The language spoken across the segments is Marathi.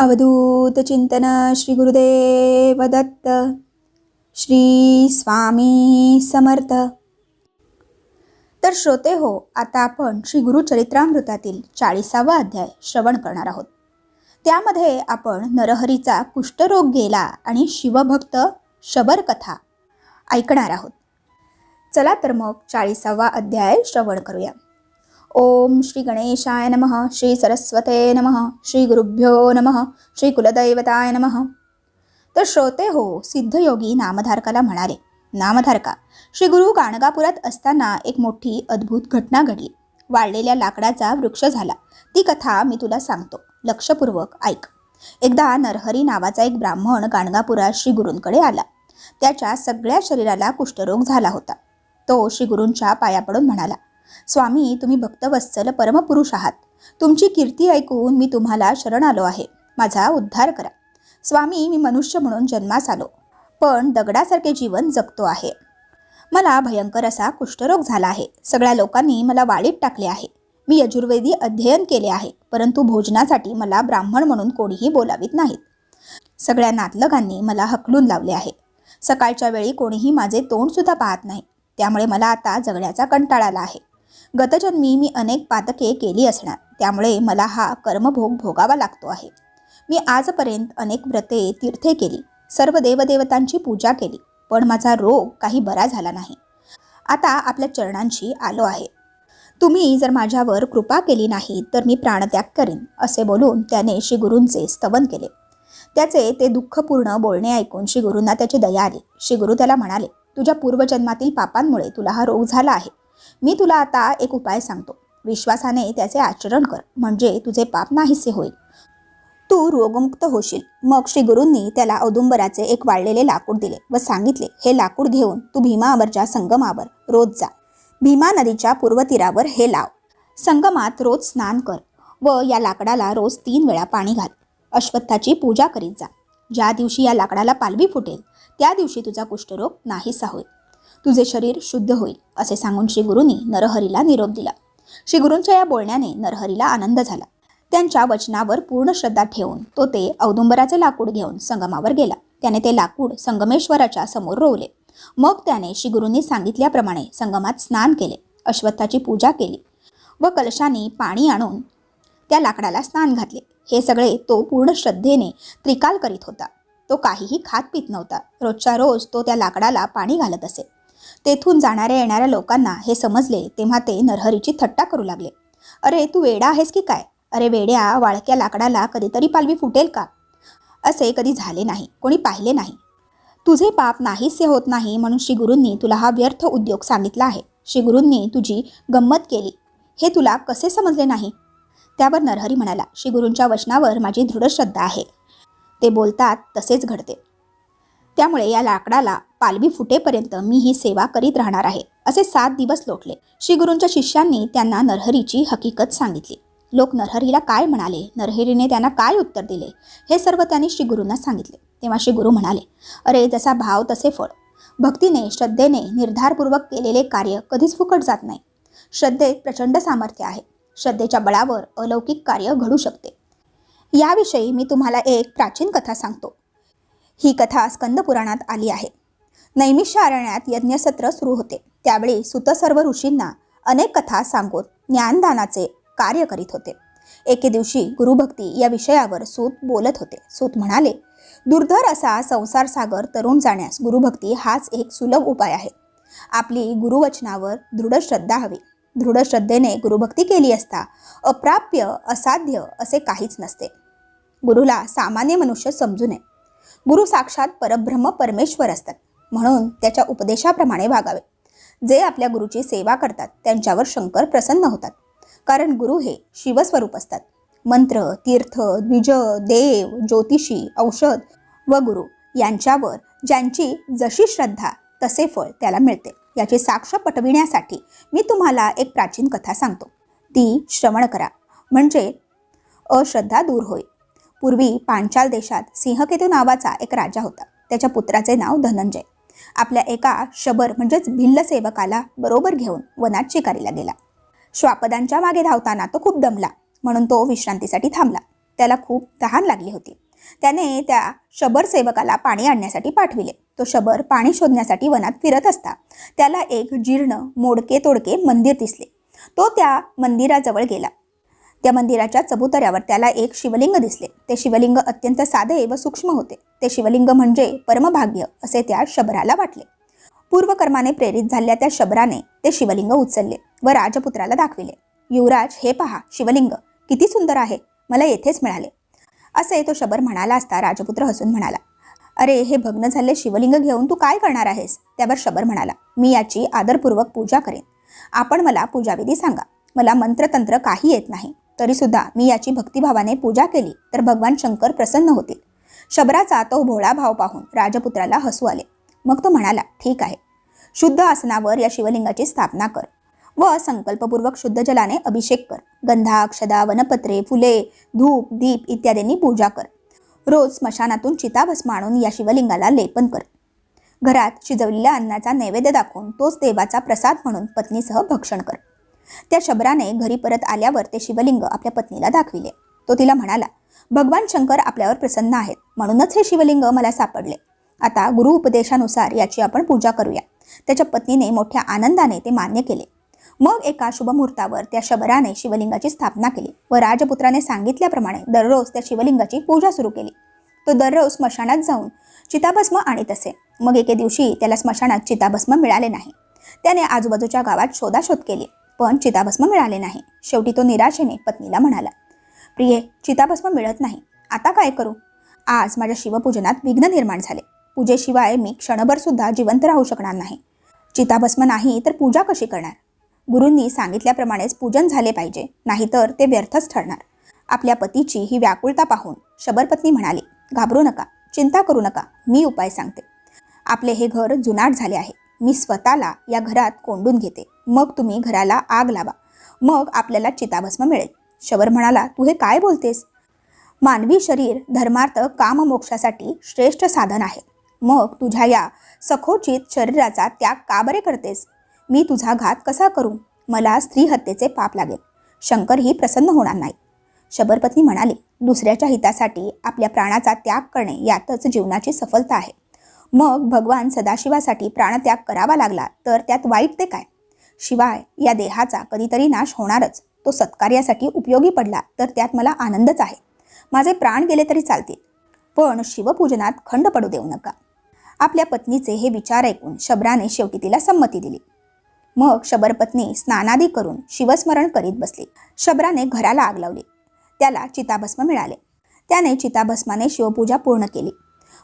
अवधूत चिंतन श्री गुरुदेव दत्त. श्री स्वामी समर्थ. तर श्रोते हो, आता आपण श्री गुरुचरित्रामृतातील 40वा अध्याय श्रवण करणार आहोत. त्यामध्ये आपण नरहरीचा कुष्ठरोग गेला आणि शिवभक्त शबर कथा ऐकणार आहोत. चला तर मग 40वा अध्याय श्रवण करूया. ओम श्री गणेशाय नमः. श्री सरस्वते नमः. श्री गुरुभ्यो नमः. श्री कुलदैवताय नमः. तर श्रोते हो, सिद्धयोगी नामधारकाला म्हणाले, नामधारका, श्री गुरु गाणगापुरात असताना एक मोठी अद्भुत घटना घडली. वाळलेल्या लाकडाचा वृक्ष झाला. ती कथा मी तुला सांगतो, लक्षपूर्वक ऐक. एकदा नरहरी नावाचा एक ब्राह्मण गाणगापुरात श्री गुरूंकडे आला. त्याच्या सगळ्या शरीराला कुष्ठरोग झाला होता. तो श्री गुरूंच्या पाया पडून म्हणाला, स्वामी, तुम्ही भक्तवत्सल परमपुरुष आहात. तुमची कीर्ती ऐकून मी तुम्हाला शरण आलो आहे. माझा उद्धार करा. स्वामी, मी मनुष्य म्हणून जन्मास आलो, पण दगडासारखे जीवन जगतो आहे. मला भयंकर असा कुष्ठरोग झाला आहे. सगळ्या लोकांनी मला वाळीत टाकले आहे. मी यजुर्वेदी अध्ययन केले आहे, परंतु भोजनासाठी मला ब्राह्मण म्हणून कोणीही बोलावीत नाहीत. सगळ्या नातलगांनी मला हकलून लावले आहे. सकाळच्या वेळी कोणीही माझे तोंडसुद्धा पाहत नाही. त्यामुळे मला आता जगण्याचा कंटाळा आला आहे. गतजन्मी मी अनेक पातके केली असणार, त्यामुळे मला हा कर्मभोग भोगावा लागतो आहे. मी आजपर्यंत अनेक व्रते तीर्थे केली, सर्व देवदेवतांची पूजा केली, पण माझा रोग काही बरा झाला नाही. आता आपल्या चरणांशी आलो आहे. तुम्ही जर माझ्यावर कृपा केली नाही तर मी प्राणत्याग करीन, असे बोलून त्याने श्री गुरूंचे स्तवन केले. त्याचे ते दुःखपूर्ण बोलणे ऐकून श्री गुरूंना त्याची दया आली. श्री गुरु त्याला म्हणाले, तुझ्या पूर्वजन्मातील पापांमुळे तुला हा रोग झाला आहे. मी तुला आता एक उपाय सांगतो. विश्वासाने त्याचे आचरण कर, म्हणजे तुझे पाप नाहीसे होईल. तू रोगमुक्त होशील. मग श्री गुरूंनी त्याला औदुंबराचे एक वाळलेले लाकूड दिले व सांगितले, हे लाकूड घेऊन तू भीमावरच्या संगमावर रोज जा. भीमा नदीच्या पूर्व तीरावर हे लाव. संगमात रोज स्नान कर व या लाकडाला रोज 3 वेळा पाणी घाल. अश्वत्थाची पूजा करीत जा. ज्या दिवशी या लाकडाला पालवी फुटेल त्या दिवशी तुझा कुष्ठरोग नाहीसा होईल. तुझे शरीर शुद्ध होईल, असे सांगून श्री गुरूंनी नरहरीला निरोप दिला. श्री गुरूंच्या या बोलण्याने नरहरीला आनंद झाला. त्यांच्या वचनावर पूर्ण श्रद्धा ठेवून तो ते औदुंबराचे लाकूड घेऊन संगमावर गेला. त्याने ते लाकूड संगमेश्वराच्या समोर रोवले. मग त्याने श्री गुरूंनी सांगितल्याप्रमाणे संगमात स्नान केले, अश्वत्थाची पूजा केली व कलशाने पाणी आणून त्या लाकडाला स्नान घातले. हे सगळे तो पूर्ण श्रद्धेने त्रिकाल करीत होता. तो काहीही खात पित नव्हता. रोजच्या रोज तो त्या लाकडाला पाणी घालत असे. तेथून जाणाऱ्या येणाऱ्या लोकांना हे समजले तेव्हा ते नरहरीची थट्टा करू लागले. अरे, तू वेडा आहेस की काय? अरे वेड्या, वाळक्या लाकडाला कधीतरी पालवी फुटेल का? असे कधी झाले नाही, कोणी पाहिले नाही. तुझे पाप नाहीसे होत नाही म्हणून श्री गुरूंनी तुला हा व्यर्थ उद्योग सांगितला आहे. श्री गुरूंनी तुझी गंमत केली, हे तुला कसे समजले नाही? त्यावर नरहरी म्हणाला, श्री गुरूंच्या वचनावर माझी दृढ श्रद्धा आहे. ते बोलतात तसेच घडते. त्यामुळे या लाकडाला पालवी फुटेपर्यंत मी ही सेवा करीत राहणार आहे. असे 7 दिवस लोटले. श्री गुरूंच्या शिष्यांनी त्यांना नरहरीची हकीकत सांगितली. लोक नरहरीला काय म्हणाले, नरहरीने त्यांना काय उत्तर दिले, हे सर्व त्यांनी श्री गुरूंना सांगितले. तेव्हा श्री गुरु म्हणाले, अरे, जसा भाव तसे फळ. भक्तीने, श्रद्धेने निर्धारपूर्वक केलेले कार्य कधीच फुकट जात नाही. श्रद्धेत प्रचंड सामर्थ्य आहे. श्रद्धेच्या बळावर अलौकिक कार्य घडू शकते. याविषयी मी तुम्हाला एक प्राचीन कथा सांगतो. ही कथा स्कंदपुराणात आली आहे. नैमिष्य अरण्यात यज्ञसत्र सुरू होते. त्यावेळी सूत सर्व ऋषींना अनेक कथा सांगून ज्ञानदानाचे कार्य करीत होते. एके दिवशी गुरुभक्ती या विषयावर सूत बोलत होते. सूत म्हणाले, दुर्धर असा संसार सागर तरुण जाण्यास गुरुभक्ती हाच एक सुलभ उपाय आहे. आपली गुरुवचनावर दृढ श्रद्धा हवी. दृढ श्रद्धेने गुरुभक्ती केली असता अप्राप्य, असाध्य असे काहीच नसते. गुरुला सामान्य मनुष्य समजू नये. गुरु साक्षात परब्रह्म परमेश्वर असतात, म्हणून त्याच्या उपदेशाप्रमाणे वागावे. जे आपल्या गुरुची सेवा करतात त्यांच्यावर शंकर प्रसन्न होतात, कारण गुरु हे शिवस्वरूप असतात. मंत्र, तीर्थ, द्विज, देव, ज्योतिषी, औषध व गुरु यांच्यावर ज्यांची जशी श्रद्धा तसे फळ त्याला मिळते. याची साक्ष पटविण्यासाठी मी तुम्हाला एक प्राचीन कथा सांगतो. ती श्रवण करा, म्हणजे अश्रद्धा दूर होईल. पूर्वी पांचाल देशात सिंहकेतू नावाचा एक राजा होता. त्याच्या पुत्राचे नाव धनंजय. आपल्या एका शबर म्हणजेच भिल्ल सेवकाला बरोबर घेऊन वनात शिकारीला गेला. श्वापदांच्या मागे धावताना तो खूप दमला, म्हणून तो विश्रांतीसाठी थांबला. त्याला खूप तहान लागली होती. त्याने त्या शबर सेवकाला पाणी आणण्यासाठी पाठविले. तो शबर पाणी शोधण्यासाठी वनात फिरत असता त्याला एक जीर्ण मोडके तोडके मंदिर दिसले. तो त्या मंदिराजवळ गेला. त्या मंदिराच्या चबुतऱ्यावर त्याला एक शिवलिंग दिसले. ते शिवलिंग अत्यंत साधे व सूक्ष्म होते. ते शिवलिंग म्हणजे परमभाग्य असे त्या शबराला वाटले. पूर्वकर्माने प्रेरित झालेल्या त्या शबराने ते शिवलिंग उचलले व राजपुत्राला दाखविले. युवराज, हे पहा, शिवलिंग किती सुंदर आहे, मला येथेच मिळाले असे तो शबर म्हणाला असता राजपुत्र हसून म्हणाला, अरे, हे भग्न झाले शिवलिंग घेऊन तू काय करणार आहेस? त्यावर शबर म्हणाला, मी याची आदरपूर्वक पूजा करेन. आपण मला पूजाविधी सांगा. मला मंत्रतंत्र काही येत नाही, तरी सुद्धा मी याची भक्तिभावाने पूजा केली तर भगवान शंकर प्रसन्न होतील. शबराचा तो भोळा भाव पाहून राजपुत्राला हसू आले. मग तो म्हणाला, ठीक आहे, शुद्ध आसनावर या शिवलिंगाची स्थापना कर व संकल्पपूर्वक शुद्ध जलाने अभिषेक कर. गंधा, अक्षदा, वनपत्रे, फुले, धूप, दीप इत्यादींनी पूजा कर. रोज स्मशानातून चिताभस्म आणून या शिवलिंगाला लेपन कर. घरात शिजवलेल्या अन्नाचा नैवेद्य दाखवून तोच देवाचा प्रसाद म्हणून पत्नीसह भक्षण कर. त्या शबराने घरी परत आल्यावर ते शिवलिंग आपल्या पत्नीला दाखविले. तो तिला म्हणाला, भगवान शंकर आपल्यावर प्रसन्न आहेत, म्हणूनच हे शिवलिंग मला सापडले. आता गुरु उपदेशानुसार याची आपण पूजा करूया. त्याच्या पत्नीने मोठ्या आनंदाने ते मान्य केले. मग एका शुभमुहूर्तावर त्या शबराने शिवलिंगाची स्थापना केली व राजपुत्राने सांगितल्याप्रमाणे दररोज त्या शिवलिंगाची पूजा सुरू केली. तो दररोज स्मशानात जाऊन चिताभस्म आणीत असे. मग एके दिवशी त्याला स्मशानात चिताभस्म मिळाले नाही. त्याने आजूबाजूच्या गावात शोधाशोध केली, पण चिताभस्म मिळाले नाही. शेवटी तो निराशेने पत्नीला म्हणाला, प्रिये, चिताभस्म मिळत नाही, आता काय करू? आज माझ्या शिवपूजनात विघ्न निर्माण झाले. पूजेशिवाय मी क्षणभर सुद्धा जिवंत राहू शकणार नाही. चिताभस्म नाही तर पूजा कशी करणार? गुरूंनी सांगितल्याप्रमाणेच पूजन झाले पाहिजे, नाहीतर ते व्यर्थच ठरणार. आपल्या पतीची ही व्याकुळता पाहून शबरपत्नी म्हणाली, घाबरू नका, चिंता करू नका, मी उपाय सांगते. आपले हे घर जुनाट झाले आहे. मी स्वतःला या घरात कोंडून घेते. मग तुम्ही घराला आग लावा, मग आपल्याला चिताभस्म मिळेल. शबर म्हणाला, तू हे काय बोलतेस? मानवी शरीर धर्मार्थ काम मोक्षासाठी श्रेष्ठ साधन आहे. मग तुझ्या या सखोचित शरीराचा त्याग का बरे करतेस? मी तुझा घात कसा करू? मला स्त्री हत्येचे पाप लागेल. शंकरही प्रसन्न होणार नाही. शबरपत्नी म्हणाली, दुसऱ्याच्या हितासाठी आपल्या प्राणाचा त्याग करणे यातच जीवनाची सफलता आहे. मग भगवान सदाशिवासाठी प्राणत्याग करावा लागला तर त्यात वाईट ते काय? शिवाय या देहाचा कधीतरी नाश होणारच. तो सत्कार्यासाठी उपयोगी पडला तर त्यात मला आनंदच आहे. माझे प्राण गेले तरी चालतील, पण शिवपूजनात खंड पडू देऊ नका. आपल्या पत्नीचे हे विचार ऐकून शबराने शेवटी तिला संमती दिली. मग शबरपत्नी स्नानादी करून शिवस्मरण करीत बसली. शबराने घराला आग लावली. त्याला चिताभस्म मिळाले. त्याने चिताभस्माने शिवपूजा पूर्ण केली.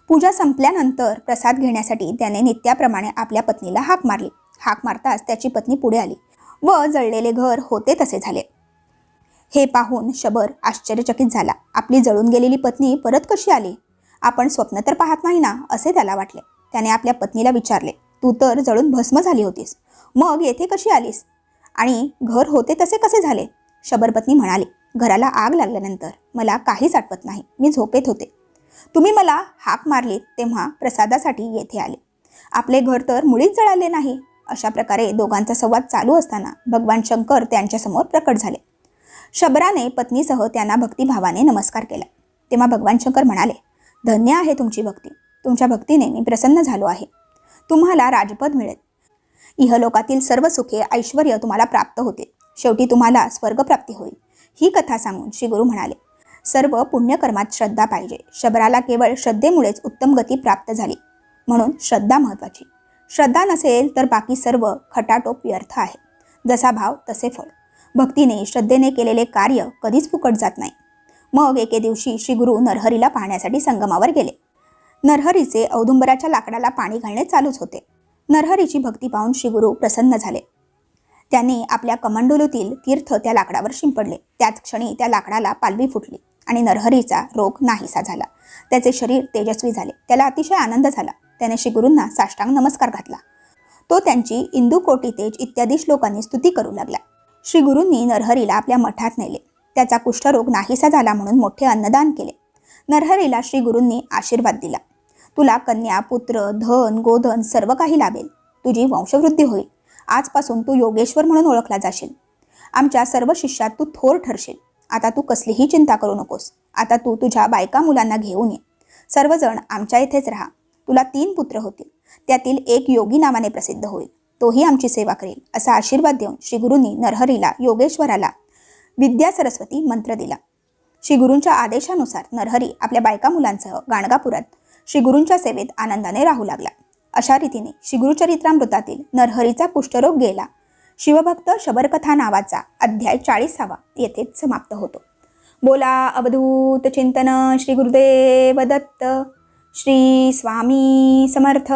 पूजा संपल्यानंतर प्रसाद घेण्यासाठी त्याने नित्याप्रमाणे आपल्या पत्नीला हाक मारली. हाक मारताच त्याची पत्नी पुढे आली व जळलेले घर होते तसे झाले. हे पाहून शबर आश्चर्यचकित झाला. आपली जळून गेलेली पत्नी परत कशी आली? आपण स्वप्न तर पाहत नाही ना, असे त्याला वाटले. त्याने आपल्या पत्नीला विचारले, तू तर जळून भस्म झाली होतीस, मग येथे कशी आलीस आणि घर होते तसे कसे झाले? शबरपत्नी म्हणाली, घराला आग लागल्यानंतर मला काहीच आठवत नाही. मी झोपेत होते. तुम्ही मला हाक मारलीत तेव्हा प्रसादासाठी येथे आले. आपले घर तर मुळीच जळाले नाही. अशा प्रकारे दोघांचा संवाद चालू असताना भगवान शंकर त्यांच्यासमोर प्रकट झाले. शबराने पत्नीसह त्यांना भक्तिभावाने नमस्कार केला. तेव्हा भगवान शंकर म्हणाले, धन्य आहे तुमची भक्ती. तुमच्या भक्तीने मी प्रसन्न झालो आहे. तुम्हाला राजपद मिळेल. इहलोकातील सर्व सुखे ऐश्वर्य तुम्हाला प्राप्त होते. शेवटी तुम्हाला स्वर्गप्राप्ती होईल. ही कथा सांगून श्री गुरु म्हणाले, सर्व पुण्यकर्मात श्रद्धा पाहिजे. शबराला केवळ श्रद्धेमुळेच उत्तम गती प्राप्त झाली, म्हणून श्रद्धा महत्त्वाची. श्रद्धा नसेल तर बाकी सर्व खटाटोप व्यर्थ आहे. जसा भाव तसे फळ. भक्तीने श्रद्धेने केलेले कार्य कधीच फुकट जात नाही. मग एके दिवशी श्री गुरु नरहरीला पाहण्यासाठी संगमावर गेले. नरहरीचे औदुंबराच्या लाकडाला पाणी घालणे चालूच होते. नरहरीची भक्ती पाहून श्री गुरु प्रसन्न झाले. त्यांनी आपल्या कमंडलूतील तीर्थ त्या लाकडावर शिंपडले. त्याच क्षणी त्या लाकडाला पालवी फुटली आणि नरहरीचा रोग नाहीसा झाला. त्याचे शरीर तेजस्वी झाले. त्याला अतिशय आनंद झाला. त्याने श्री गुरूंना साष्टांग नमस्कार घातला. तो त्यांची इंदुकोटी तेज इत्यादी श्लोकांनी स्तुती करू लागला. श्री गुरूंनी नरहरीला आपल्या मठात नेले. त्याचा कुष्ठरोग नाहीसा झाला म्हणून मोठे अन्नदान केले. नरहरीला श्री गुरूंनी आशीर्वाद दिला. तुला कन्या, पुत्र, धन, गोधन सर्व काही लाभेल. तुझी वंशवृद्धी होईल. आजपासून तू योगेश्वर म्हणून ओळखला जाशील. आमच्या सर्व शिष्यात तू थोर ठरशील. आता तू कसलीही चिंता करू नकोस. आता तू तुझ्या बायका मुलांना घेऊन ये. सर्वजण आमच्या इथेच राहा. तुला 3 पुत्र होतील. त्यातील एक योगी नावाने प्रसिद्ध होईल. तोही आमची सेवा करेल. असा आशीर्वाद देऊन श्री गुरूंनी नरहरीला, योगेश्वराला विद्या सरस्वती मंत्र दिला. श्री गुरूंच्या आदेशानुसार नरहरी आपल्या बायका मुलांसह गाणगापुरात श्री गुरूंच्या सेवेत आनंदाने राहू लागला. अशा रीतीने श्री गुरुचरित्रामृतातील नरहरीचा कुष्ठरोग गेला शिवभक्त शबरकथा नावाचा अध्याय 40 येथेच समाप्त होतो. बोला अवधूत चिंतन श्री गुरुदेव दत्त. श्री स्वामी समर्थ.